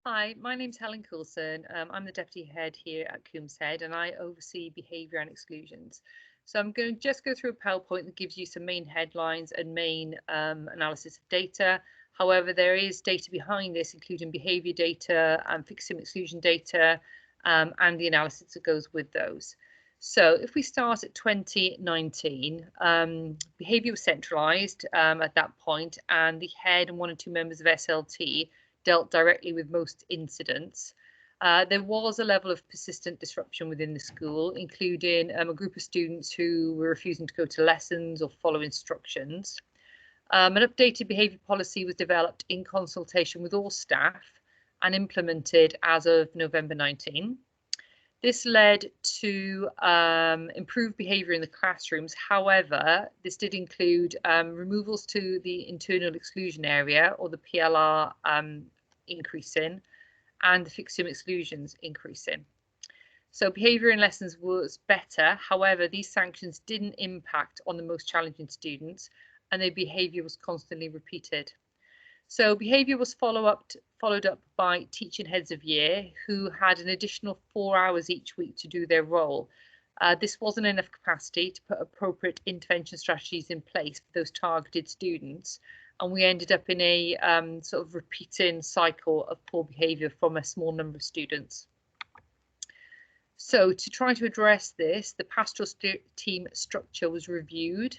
Hi, my name's Helen Coulson. I'm the deputy head here at Coombs Head and I oversee behaviour and exclusions. So I'm going to just go through a PowerPoint that gives you some main headlines and main analysis of data. However, there is data behind this, including behaviour data and fixed term exclusion data and the analysis that goes with those. So if we start at 2019, behaviour was centralised at that point, and the head and 1 or 2 members of SLT dealt directly with most incidents. There was a level of persistent disruption within the school, including a group of students who were refusing to go to lessons or follow instructions. An updated behaviour policy was developed in consultation with all staff and implemented as of November 19. This led to improved behaviour in the classrooms. However, this did include removals to the internal exclusion area, or the PLR, increasing, and the fixed term exclusions increasing. So behaviour in lessons was better. However, these sanctions didn't impact on the most challenging students, and their behaviour was constantly repeated. So behaviour was followed up by teaching heads of year who had an additional 4 hours each week to do their role. This wasn't enough capacity to put appropriate intervention strategies in place for those targeted students, and we ended up in a sort of repeating cycle of poor behaviour from a small number of students. So to try to address this, the pastoral team structure was reviewed,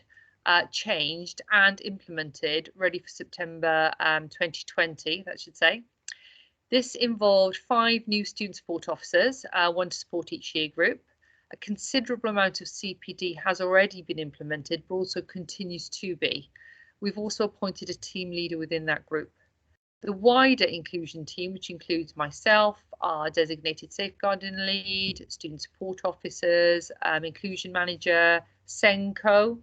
changed and implemented, ready for September 2020, that should say. This involved 5 new student support officers, 1 to support each year group. A considerable amount of CPD has already been implemented, but also continues to be. We've also appointed a team leader within that group. The wider inclusion team, which includes myself, our designated safeguarding lead, student support officers, inclusion manager, SENCO,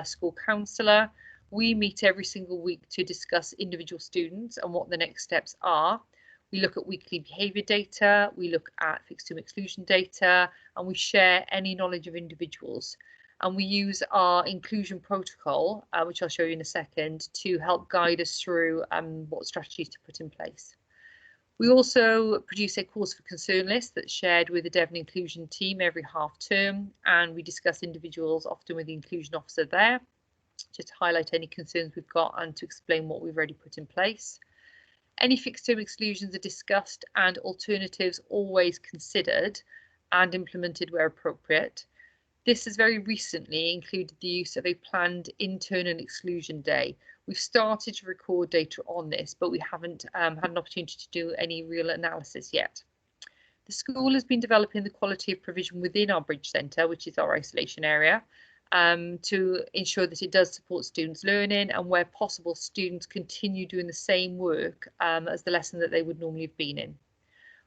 school counsellor. We meet every single week to discuss individual students and what the next steps are. We look at weekly behaviour data, we look at fixed term exclusion data, and we share any knowledge of individuals. And we use our inclusion protocol, which I'll show you in a second, to help guide us through what strategies to put in place. We also produce a cause for concern list that's shared with the Devon inclusion team every half term, and we discuss individuals often with the inclusion officer there, just to highlight any concerns we've got and to explain what we've already put in place. Any fixed term exclusions are discussed and alternatives always considered and implemented where appropriate. This has very recently included the use of a planned internal exclusion day. We've started to record data on this, but we haven't had an opportunity to do any real analysis yet. The school has been developing the quality of provision within our Bridge Centre, which is our isolation area, to ensure that it does support students' learning, and where possible, students continue doing the same work as the lesson that they would normally have been in.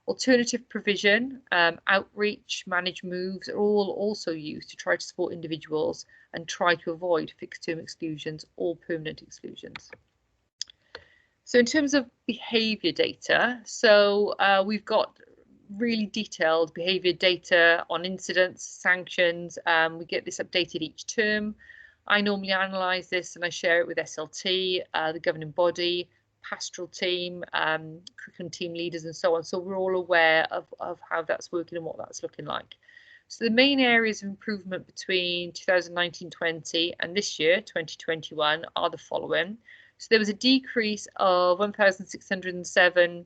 Alternative provision, outreach, managed moves are all also used to try to support individuals and try to avoid fixed term exclusions or permanent exclusions. So in terms of behaviour data, so we've got really detailed behaviour data on incidents, sanctions. We get this updated each term. I normally analyse this and I share it with SLT, the governing body, pastoral team, curriculum team leaders and so on. So we're all aware of how that's working and what that's looking like. So the main areas of improvement between 2019-20 and this year, 2021, are the following. So there was a decrease of 1,607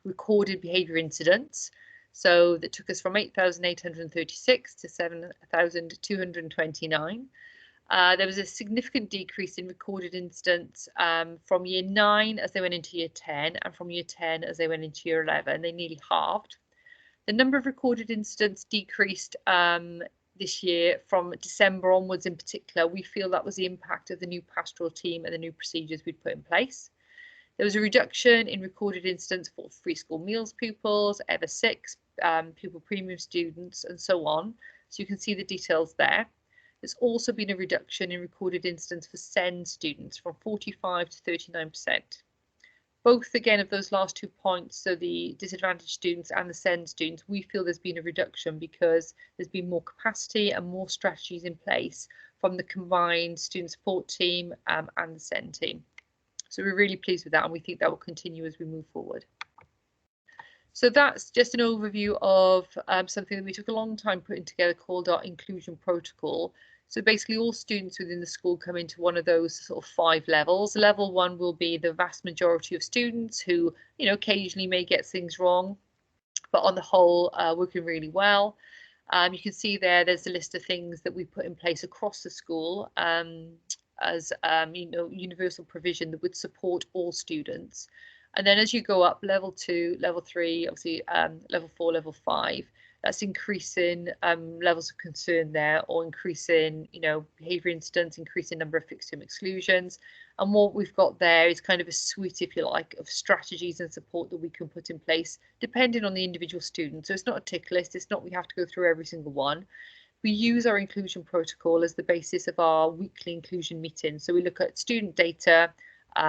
recorded behaviour incidents. So that took us from 8,836 to 7,229. There was a significant decrease in recorded incidents from year 9 as they went into year 10 and from year 10 as they went into year 11. They nearly halved. The number of recorded incidents decreased this year from December onwards in particular. We feel that was the impact of the new pastoral team and the new procedures we'd put in place. There was a reduction in recorded incidents for free school meals pupils, Ever 6, pupil premium students and so on. So you can see the details there. There's also been a reduction in recorded incidents for SEND students from 45 to 39%. Both, again, of those last 2 points, so the disadvantaged students and the SEND students, we feel there's been a reduction because there's been more capacity and more strategies in place from the combined student support team and the SEND team. So we're really pleased with that, and we think that will continue as we move forward. So that's just an overview of something that we took a long time putting together called our inclusion protocol. So basically all students within the school come into one of those sort of 5 levels. Level 1 will be the vast majority of students who, occasionally may get things wrong, but on the whole, working really well. You can see there's a list of things that we put in place across the school as universal provision that would support all students. And then as you go up, level 2, level 3, obviously level 4, level 5, that's increasing levels of concern there, or increasing, behaviour incidents, increasing number of fixed term exclusions. And what we've got there is kind of a suite, if you like, of strategies and support that we can put in place depending on the individual student. So it's not a tick list, it's not we have to go through every single one. We use our inclusion protocol as the basis of our weekly inclusion meeting. So we look at student data,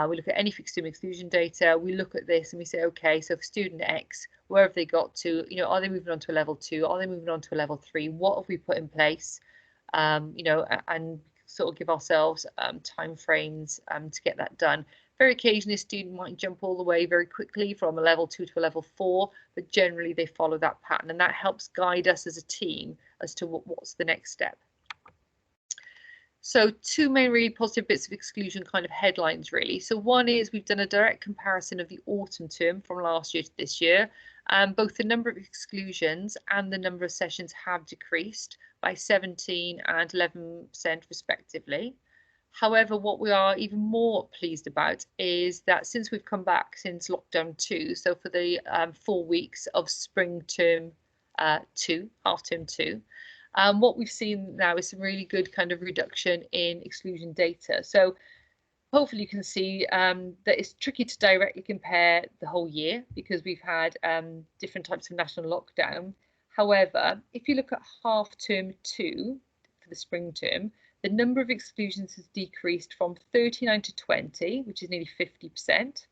we look at any fixed term exclusion data, we look at this and we say, okay, so for student X, where have they got to? Are they moving on to a level 2? Are they moving on to a level 3? What have we put in place? And sort of give ourselves time frames to get that done. Very occasionally, a student might jump all the way very quickly from a level 2 to a level 4, but generally they follow that pattern, and that helps guide us as a team as to what's the next step. So 2 main really positive bits of exclusion kind of headlines really. So one is we've done a direct comparison of the autumn term from last year to this year. Both the number of exclusions and the number of sessions have decreased by 17 and 11% respectively. However, what we are even more pleased about is that since we've come back since lockdown 2, so for the 4 weeks of spring term 2, half term 2, what we've seen now is some really good kind of reduction in exclusion data. So hopefully you can see that it's tricky to directly compare the whole year because we've had different types of national lockdown. However, if you look at half term 2 for the spring term, the number of exclusions has decreased from 39 to 20, which is nearly 50%,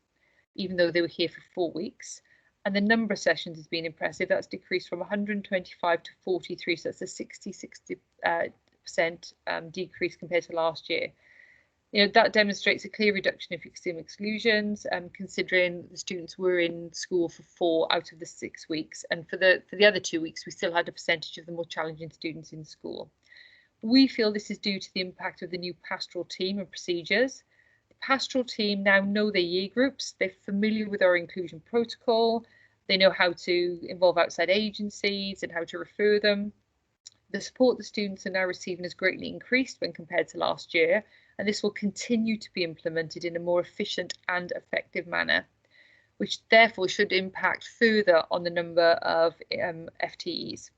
even though they were here for 4 weeks. And the number of sessions has been impressive. That's decreased from 125 to 43, so that's a 60% decrease compared to last year. That demonstrates a clear reduction in fixed term exclusions, considering the students were in school for 4 out of the 6 weeks, and for the other 2 weeks, we still had a percentage of the more challenging students in school. We feel this is due to the impact of the new pastoral team and procedures. The pastoral team now know their year groups, they're familiar with our inclusion protocol, they know how to involve outside agencies and how to refer them. The support the students are now receiving has greatly increased when compared to last year, and this will continue to be implemented in a more efficient and effective manner, which therefore should impact further on the number of FTEs.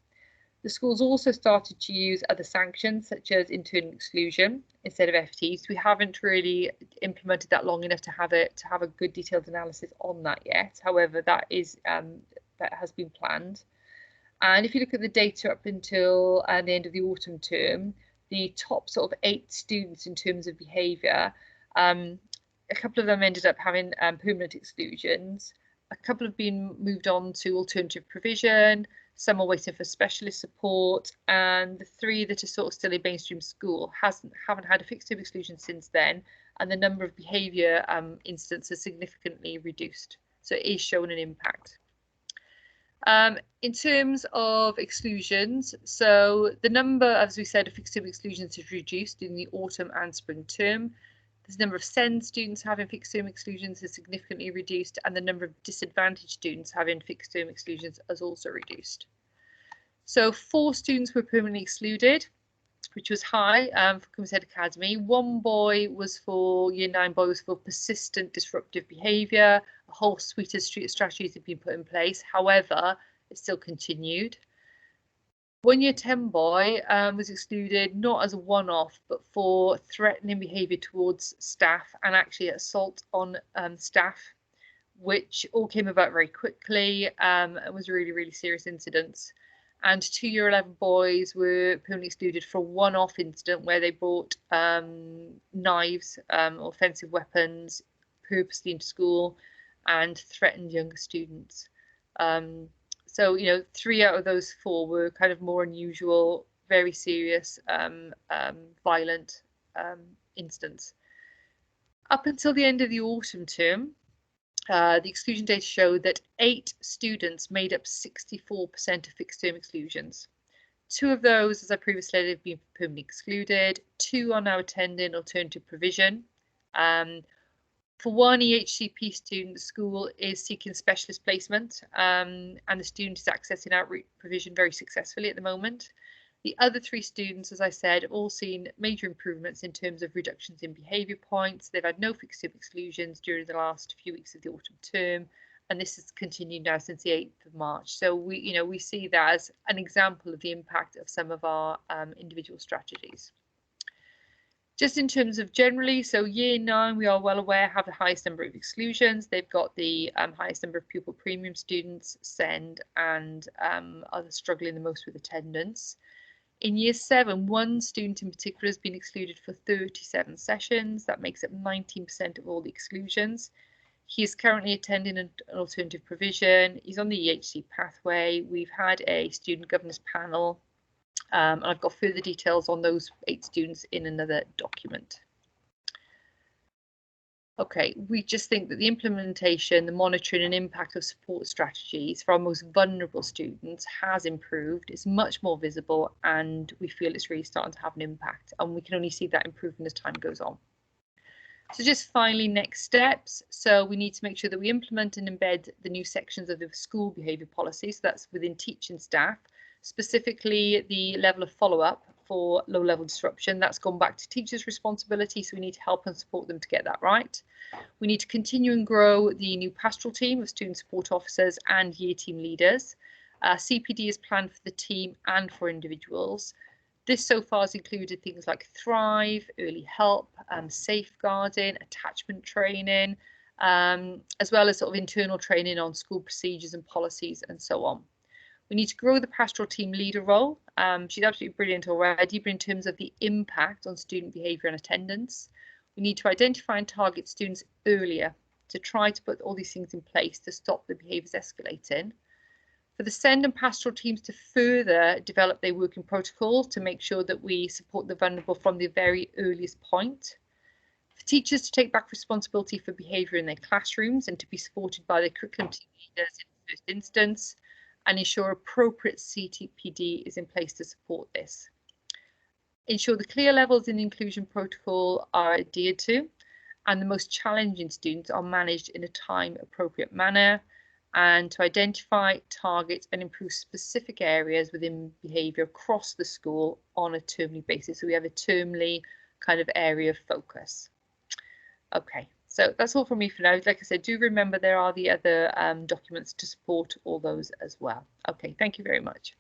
The school's also started to use other sanctions, such as internal exclusion instead of FTEs. We haven't really implemented that long enough to have a good detailed analysis on that yet. However, that has been planned. And if you look at the data up until the end of the autumn term, the top sort of 8 students in terms of behaviour, a couple of them ended up having permanent exclusions. A couple have been moved on to alternative provision. Some are waiting for specialist support, and the 3 that are sort of still in mainstream school haven't had a fixed term exclusion since then, and the number of behaviour incidents has significantly reduced. So it is showing an impact. In terms of exclusions, so the number, as we said, of fixed term exclusions has reduced in the autumn and spring term. The number of SEND students having fixed term exclusions has significantly reduced, and the number of disadvantaged students having fixed term exclusions has also reduced. So 4 students were permanently excluded, which was high for Coombs Head Academy. 1 boy was for Year 9 boy was for persistent disruptive behaviour. A whole suite of strategies have been put in place. However, it still continued. 1 Year 10 boy was excluded not as a one-off, but for threatening behaviour towards staff and actually assault on staff, which all came about very quickly and was really, really serious incidents. And 2 Year 11 boys were permanently excluded for a one-off incident where they brought knives or offensive weapons purposely into school and threatened younger students. So, 3 out of those 4 were kind of more unusual, very serious, violent incidents. Up until the end of the autumn term, the exclusion data showed that 8 students made up 64% of fixed term exclusions. 2 of those, as I previously said, have been permanently excluded. 2 are now attending alternative provision. For one EHCP student, the school is seeking specialist placement, and the student is accessing outreach provision very successfully at the moment. The other 3 students, as I said, have all seen major improvements in terms of reductions in behaviour points. They've had no fixed term exclusions during the last few weeks of the autumn term, and this has continued now since the 8th of March. So we see that as an example of the impact of some of our individual strategies. Just in terms of generally, so year 9, we are well aware, have the highest number of exclusions. They've got the highest number of pupil premium students, SEND, and others struggling the most with attendance. In year 7, 1 student in particular has been excluded for 37 sessions. That makes up 19% of all the exclusions. He is currently attending an alternative provision. He's on the EHC pathway. We've had a student governance panel, and I've got further details on those 8 students in another document. Okay, we just think that the implementation, the monitoring and impact of support strategies for our most vulnerable students has improved. It's much more visible, and we feel it's really starting to have an impact, and we can only see that improvement as time goes on. So just finally, next steps. So we need to make sure that we implement and embed the new sections of the school behaviour policy. So that's within teaching staff, specifically the level of follow-up for low-level disruption. That's gone back to teachers' responsibility, so we need to help and support them to get that right. We need to continue and grow the new pastoral team of student support officers and year team leaders. CPD is planned for the team and for individuals. This so far has included things like Thrive, early help, safeguarding, attachment training, as well as sort of internal training on school procedures and policies and so on. We need to grow the pastoral team leader role. She's absolutely brilliant already, but in terms of the impact on student behaviour and attendance, we need to identify and target students earlier to try to put all these things in place to stop the behaviours escalating. For the SEND and pastoral teams to further develop their working protocols to make sure that we support the vulnerable from the very earliest point. For teachers to take back responsibility for behaviour in their classrooms and to be supported by their curriculum team leaders in the first instance, and ensure appropriate CTPD is in place to support this. Ensure the clear levels in the inclusion protocol are adhered to, and the most challenging students are managed in a time-appropriate manner, and to identify, target and improve specific areas within behaviour across the school on a termly basis. So we have a termly kind of area of focus. Okay, so that's all from me for now. Like I said, do remember there are the other documents to support all those as well. Okay, thank you very much.